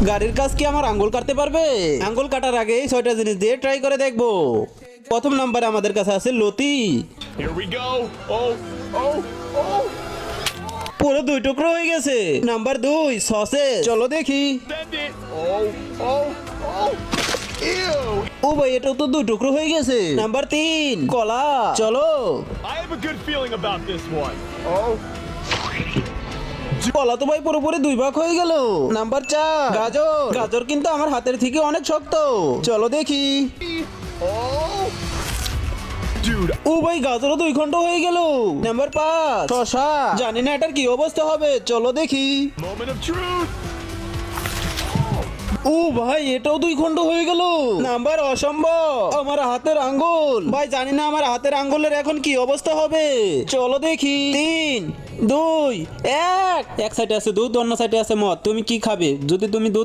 গাড়ির কাজ কি আমার আঙ্গুল কাটতে পারবে? আঙ্গুল কাটার আগে এই 6টা জিনিস দিয়ে ট্রাই করে দেখবো। প্রথম নাম্বারে আমাদের কাছে আছে লতি। Here we go. Oh, oh, oh. পুরো 2 টুকরো হয়ে গেছে। Number 2 sausage. চলো দেখি। Send it. Oh, oh, oh. Ew. ও ভাই, এটাও তো 2 টুকরো হয়ে গেছে। নাম্বার 3 কলা। চলো। I have a good feeling about this one. Oh. কলা তো ভাই পুরোপুরি 2 ভাগ হয়ে গেল। নাম্বার 4 গাজর। গাজর কিন্তু আমার হাতের থেকে অনেক শক্ত। চলো দেখি। Oh. Dude, ও ভাই, গাজরও 2 খণ্ড হয়ে গেল। নাম্বার 5 শসা। জানি না এটার কি অবস্থা হবে, চলো দেখি। moment of truth. ও ভাই, এটাও 2 খণ্ড হয়ে গেল। নাম্বার অসম্ভব, আমার হাতের আঙ্গুল। ভাই জানি না আমার হাতের আঙ্গুলের এখন কি অবস্থা হবে, চলো দেখি। 3 2 1। এক সাইডে আছে দুধ, অন্য সাইডে আছে মদ। তুমি কি খাবে? যদি তুমি দুধ